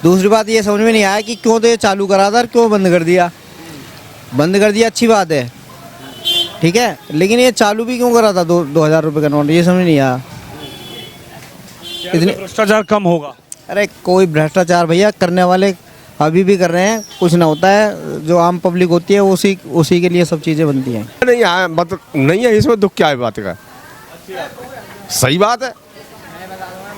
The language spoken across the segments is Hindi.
दूसरी बात ये समझ में नहीं आया कि क्यों तो ये चालू करा था और क्यों बंद कर दिया। बंद कर दिया अच्छी बात है, ठीक है, लेकिन ये चालू भी क्यों करा था 2000 रुपये का नोट, ये समझ नहीं आया। इतने भ्रष्टाचार कम होगा? अरे कोई भ्रष्टाचार भैया करने वाले अभी भी कर रहे हैं, कुछ ना होता है। जो आम पब्लिक होती है उसी के लिए सब चीज़ें बनती हैं। नहीं है, मतलब नहीं है, इसमें दुख क्या है बात का? सही बात है,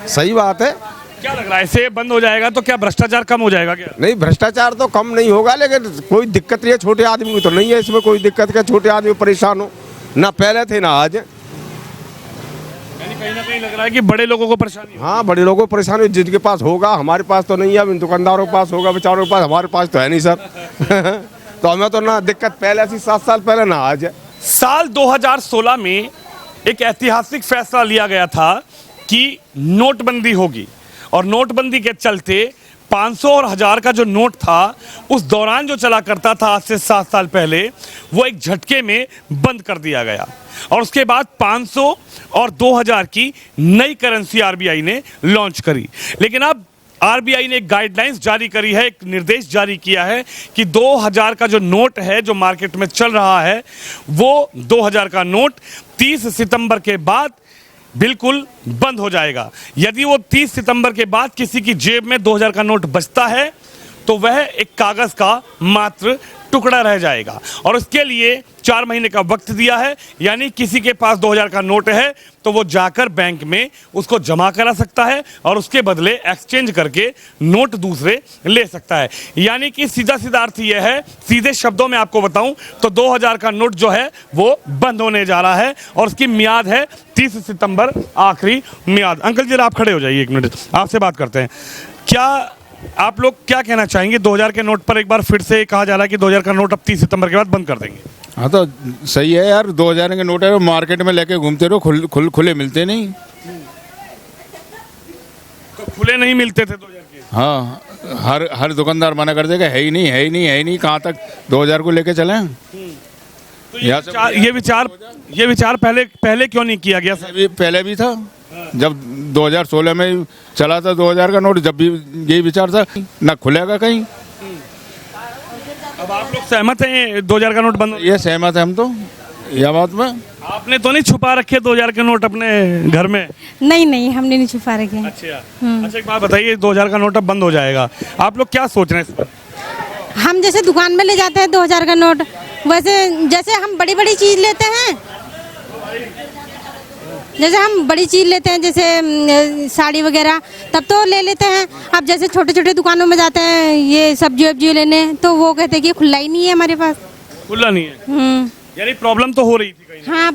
सही बात है। क्या लग रहा है, ऐसे बंद हो जाएगा तो क्या भ्रष्टाचार कम हो जाएगा क्या? नहीं, भ्रष्टाचार तो कम नहीं होगा, लेकिन कोई दिक्कत नहीं है, छोटे आदमी को तो नहीं है इसमें कोई दिक्कत। क्या छोटे आदमी परेशान हो, ना पहले थे ना आज। यानी कहीं ना कहीं लग रहा है कि बड़े लोगों को परेशानी हो। हाँ, बड़े लोगों को परेशानी, जिनके पास होगा, हमारे पास तो नहीं है, अब दुकानदारों के पास होगा, बेचारों के पास, हमारे पास तो है नहीं सर। तो हमें तो ना दिक्कत पहले थी 7 साल पहले, ना आज है। साल 2016 में एक ऐतिहासिक फैसला लिया गया था कि नोटबंदी होगी, और नोटबंदी के चलते 500 और 1000 का जो नोट था उस दौरान जो चला करता था आज से 7 साल पहले, वो एक झटके में बंद कर दिया गया। और उसके बाद 500 और 2000 की नई करेंसी आरबीआई ने लॉन्च करी। लेकिन अब आरबीआई ने एक गाइडलाइंस जारी करी है, एक निर्देश जारी किया है कि 2000 का जो नोट है जो मार्केट में चल रहा है, वो 2000 का नोट 30 सितंबर के बाद बिल्कुल बंद हो जाएगा। यदि वो 30 सितंबर के बाद किसी की जेब में 2000 का नोट बचता है तो वह एक कागज का मात्र टुकड़ा रह जाएगा, और उसके लिए 4 महीने का वक्त दिया है। यानी किसी के पास 2000 का नोट है तो वो जाकर बैंक में उसको जमा करा सकता है और उसके बदले एक्सचेंज करके नोट दूसरे ले सकता है। यानी कि सीधा सीधा अर्थ यह है, सीधे शब्दों में आपको बताऊं तो 2000 का नोट जो है वो बंद होने जा रहा है, और उसकी मियाद है 30 सितंबर, आखिरी मियाद। अंकल जी आप खड़े हो जाइए, 1 मिनट आपसे बात करते हैं। क्या आप लोग क्या कहना चाहेंगे? 2000 के नोट पर एक बार फिर से कहा जा रहा है कि 2000 का नोट अब 30 सितंबर के बाद बंद कर देंगे। हाँ तो सही है यार, 2000 के नोट है, मार्केट में लेके घूमते रहो, खुले मिलते नहीं। तो खुले नहीं मिलते थे 2000 के? हाँ, हर दुकानदार मना कर देगा, है ही नहीं, है ही नहीं, है ही नहीं, कहाँ तक 2000 को लेके चले। तो ये विचार पहले क्यों नहीं किया गया सर? पहले भी था, जब 2016 में चला था 2000 का नोट, जब भी यही विचार था, ना खुलेगा कहीं। अब आप लोग सहमत हैं 2000 का नोट बंद? ये सहमत है हम तो यह बात में। आपने तो नहीं छुपा रखे 2000 के नोट अपने घर में? नहीं, हमने नहीं छुपा रखे। अच्छा एक बात बताइए, 2000 का नोट अब बंद हो जाएगा, आप लोग क्या सोच रहे हैं इस पर? हम जैसे दुकान में ले जाते हैं 2000 का नोट, वैसे जैसे हम बड़ी बड़ी चीज लेते हैं, जैसे हम बड़ी चीज लेते हैं, जैसे साड़ी वगैरह, तब तो ले लेते हैं। अब जैसे छोटे छोटे दुकानों में जाते हैं ये सब्जी वब्जी लेने, तो वो कहते हैं कि खुला ही नहीं है हमारे पास। खुला नहीं है? यानी प्रॉब्लम तो हो रही थी कहीं? हाँ,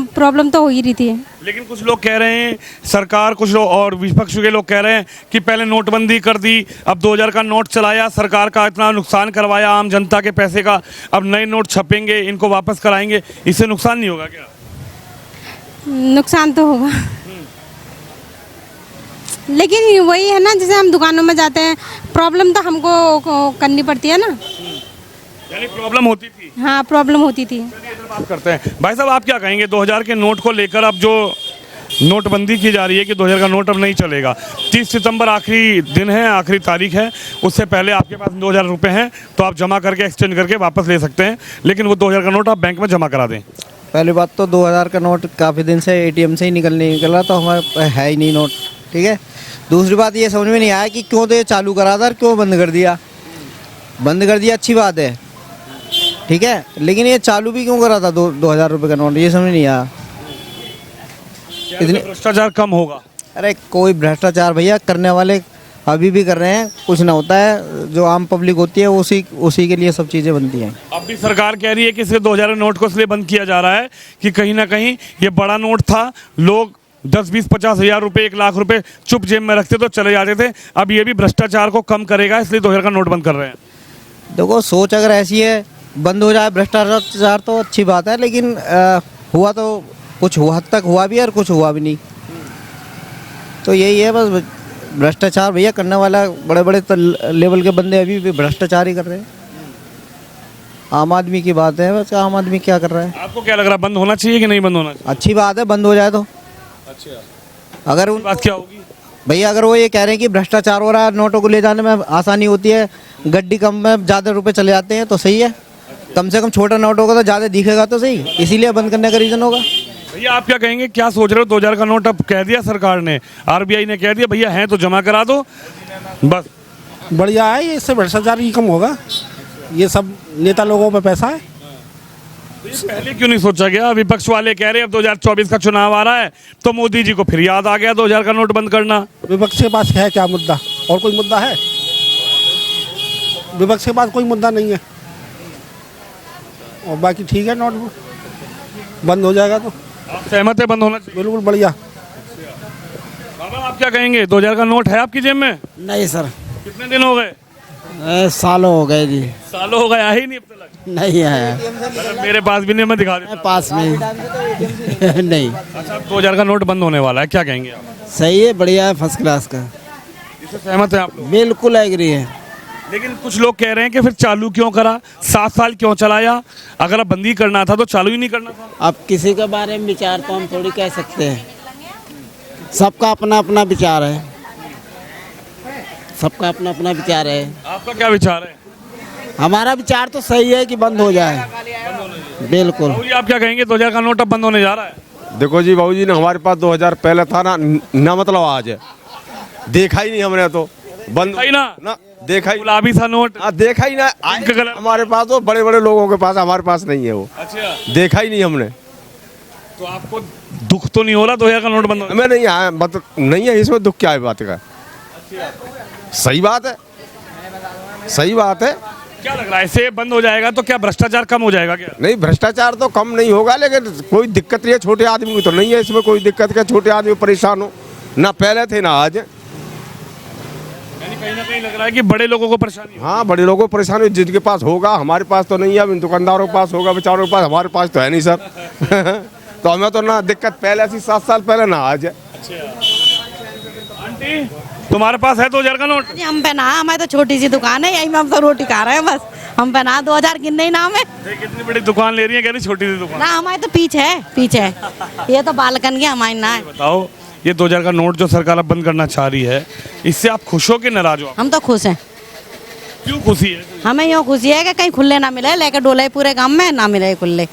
प्रॉब्लम तो हो ही रही थी। लेकिन कुछ लोग कह रहे हैं, सरकार, कुछ लोग और विपक्ष के लोग कह रहे हैं कि पहले नोटबंदी कर दी, अब 2000 का नोट चलाया, सरकार का इतना नुकसान करवाया आम जनता के पैसे का, अब नए नोट छपेंगे, इनको वापस कराएंगे, इससे नुकसान नहीं होगा क्या? नुकसान तो होगा, लेकिन वही है ना, जैसे हम दुकानों में जाते हैं, प्रॉब्लम तो हमको करनी पड़ती है ना। यानी प्रॉब्लम होती थी? हाँ, प्रॉब्लम होती थी। बात करते हैं भाई साहब, आप क्या कहेंगे 2000 के नोट को लेकर? अब जो नोटबंदी की जा रही है कि 2000 का नोट अब नहीं चलेगा, 30 सितंबर आखिरी दिन है, आखिरी तारीख है, उससे पहले आपके पास 2000 रुपये हैं तो आप जमा करके एक्सचेंज करके वापस ले सकते हैं, लेकिन वो 2000 का नोट आप बैंक में जमा करा दें। पहली बात तो 2000 का नोट काफ़ी दिन से एटीएम से ही निकला, तो हमारे है ही नहीं नोट, ठीक है। दूसरी बात ये समझ में नहीं आया कि क्यों तो ये चालू करा था और क्यों बंद कर दिया। बंद कर दिया अच्छी बात है, ठीक है, लेकिन ये चालू भी क्यों करा था 2000 रुपये का नोट, ये समझ नहीं आया। इतने भ्रष्टाचार कम होगा? अरे कोई भ्रष्टाचार भैया करने वाले अभी भी कर रहे हैं, कुछ ना होता है। जो आम पब्लिक होती है उसी के लिए सब चीज़ें बनती हैं। अब भी सरकार कह रही है कि सिर्फ 2000 नोट को इसलिए बंद किया जा रहा है कि कहीं ना कहीं ये बड़ा नोट था, लोग 10, 20, 50 हज़ार रुपये, 1 लाख रुपये चुप जेब में रखते तो चले जाते थे। अब ये भी भ्रष्टाचार को कम करेगा, इसलिए 2000 का नोट बंद कर रहे हैं। देखो, सोच अगर ऐसी है बंद हो जाए भ्रष्टाचार तो अच्छी बात है, लेकिन हुआ तो कुछ हद तक हुआ भी और कुछ हुआ भी नहीं, तो यही है बस। भ्रष्टाचार भैया करने वाला बड़े बड़े लेवल के बंदे अभी भी भ्रष्टाचार ही कर रहे हैं। आम आदमी की बात है, बस आम आदमी क्या कर रहा है। आपको क्या लग रहा है, बंद होना चाहिए कि नहीं बंद होना चाहिए? अच्छी बात है, बंद हो जाए तो। अच्छा, अगर बात क्या होगी? भैया अगर वो ये कह रहे हैं कि भ्रष्टाचार हो रहा है, नोटों को ले जाने में आसानी होती है, गड्डी कम में ज़्यादा रुपए चले जाते हैं, तो सही है। कम से कम छोटा नोट होगा तो ज़्यादा दिखेगा तो सही, इसीलिए बंद करने का रीज़न होगा। भैया आप क्या कहेंगे, क्या सोच रहे हो? 2000 का नोट अब कह दिया सरकार ने, आरबीआई ने कह दिया भैया हैं तो जमा करा दो बस। बढ़िया है, ये इससे भ्रष्टाचार ही कम होगा। ये सब नेता लोगों पे पैसा है। पहले क्यों नहीं सोचा गया? विपक्ष वाले कह रहे हैं अब 2024 का चुनाव आ रहा है तो मोदी जी को फिर याद आ गया 2000 का नोट बंद करना। विपक्ष के पास है क्या मुद्दा? और कोई मुद्दा है? विपक्ष के पास कोई मुद्दा नहीं है। और बाकी ठीक है, नोट बंद हो जाएगा तो आप सहमत है बंद होना चाहिए? बिल्कुल बढ़िया। बाबा आप क्या कहेंगे, 2000 का नोट है आपकी जेब में? नहीं सर, कितने दिन हो गए? सालों हो गए जी। सालों हो गए, आया ही नहीं अब तक। नहीं है मतलब मेरे पास भी नहीं, मैं दिखा देता हूं। पास में नहीं। अच्छा 2000 का नोट बंद होने वाला है, क्या कहेंगे आप? सही है, बढ़िया है, फर्स्ट क्लास का। इससे सहमत है आप लोग? बिल्कुल एग्री है। लेकिन कुछ लोग कह रहे हैं कि फिर चालू क्यों करा, 7 साल क्यों चलाया? अगर अब बंदी करना था तो चालू ही नहीं करना था। अब किसी के बारे में विचार तो हम थोड़ी कह सकते हैं, सबका अपना अपना विचार है, सबका अपना अपना विचार है। आपका क्या विचार है? हमारा विचार तो सही है कि बंद हो जाए, बिल्कुल। बाबूजी आप क्या कहेंगे, 2000 का नोट अब बंद होने जा रहा है? देखो जी बाबूजी ने हमारे पास 2000 पहले था ना मतलब आज है, देखा ही नहीं हमने तो बंद देखा ही ना? ना देखा ही गुलाबी सा नोट। देखा ही ना पिंक कलर। हमारे पास तो बड़े बड़े लोगों के पास, हमारे पास नहीं है वो, अच्छा देखा ही नहीं हमने। तो आपको दुख तो नहीं हो रहा 2000 का नोट बंद होने? हमें नहीं आया, मतलब नहीं है, इसमें दुख क्या है बात का? सही बात है, सही बात है। क्या लग रहा है, ऐसे बंद हो जाएगा तो क्या भ्रष्टाचार कम हो जाएगा क्या? नहीं भ्रष्टाचार तो कम नहीं होगा, लेकिन कोई दिक्कत नहीं है, छोटे आदमी को तो नहीं है इसमें कोई दिक्कत, क्या छोटे आदमी परेशान हो ना, पहले थे ना आज। यानी कहीं ना कहीं लग रहा है कि बड़े लोगों को परेशानी हो। हाँ बड़े लोगों को परेशानी जिनके पास होगा, हमारे पास तो नहीं है, अब इन दुकानदारों के पास होगा, बेचारों के पास, हमारे पास तो है नहीं सर। तो हमें तो ना दिक्कत पहले थी, 7 साल पहले ना आज है। आंटी तुम्हारे पास है 2000 का नोट? जी हम पे ना, हमारी तो छोटी सी दुकान है, यही में हम तो रोटी खा रहे हैं बस। हम पे ना 2000 गिनने ही नाम है कितनी बड़ी दुकान ले रही है, कह रही छोटी सी दुकान। ना, हमारी तो पीछे है, पीछे है। ये तो बालकन की हमारी ना है। बताओ ये 2000 का नोट जो सरकार अब बंद करना चाह रही है, इससे आप खुश हो कि नाराज हो? हम तो खुश हैं। क्यों खुशी है? हमें यूँ खुशी है कि कहीं खुले ना मिले, लेके डोले पूरे गांव में ना मिले खुले,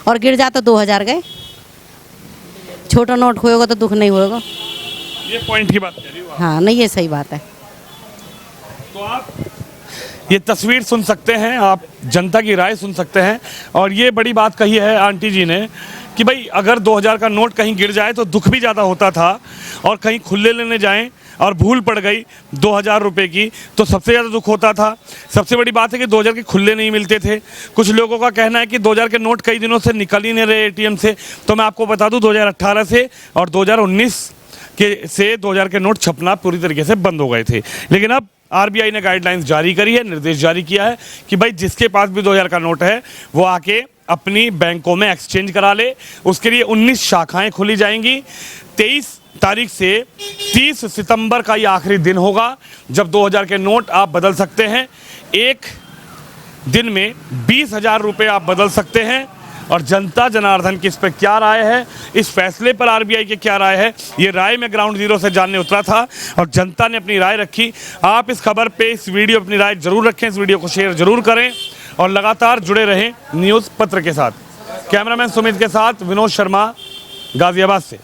और गिर जाते 2000 गए। छोटा नोट खोएगा तो दुख नहीं होगा। ये पॉइंट की बात कह रही हो। हाँ नहीं, ये सही बात है। तो आप ये तस्वीर सुन सकते हैं, आप जनता की राय सुन सकते हैं। और ये बड़ी बात कही है आंटी जी ने कि भाई अगर 2000 का नोट कहीं गिर जाए तो दुख भी ज़्यादा होता था, और कहीं खुले लेने जाएं और भूल पड़ गई 2000 रुपये की तो सबसे ज़्यादा दुख होता था। सबसे बड़ी बात है कि 2000 के खुले नहीं मिलते थे। कुछ लोगों का कहना है कि 2000 के नोट कई दिनों से निकल ही नहीं रहे एटीएम से। तो मैं आपको बता दूं 2018 से और 2019 से 2000 के नोट छपना पूरी तरीके से बंद हो गए थे। लेकिन अब आरबीआई ने गाइडलाइंस जारी करी है, निर्देश जारी किया है कि भाई जिसके पास भी 2000 का नोट है वो आके अपनी बैंकों में एक्सचेंज करा ले। उसके लिए 19 शाखाएं खोली जाएंगी। 23 तारीख से 30 सितंबर का ये आखिरी दिन होगा जब 2000 के नोट आप बदल सकते हैं। एक दिन में 20,000 रुपये आप बदल सकते हैं। और जनता जनार्दन की इस पर क्या राय है, इस फैसले पर आरबीआई की क्या राय है, ये राय मैं ग्राउंड जीरो से जानने उतरा था और जनता ने अपनी राय रखी। आप इस खबर पे, इस वीडियो अपनी राय जरूर रखें, इस वीडियो को शेयर जरूर करें और लगातार जुड़े रहें न्यूज़ पत्र के साथ। कैमरामैन सुमित के साथ विनोद शर्मा, गाजियाबाद से।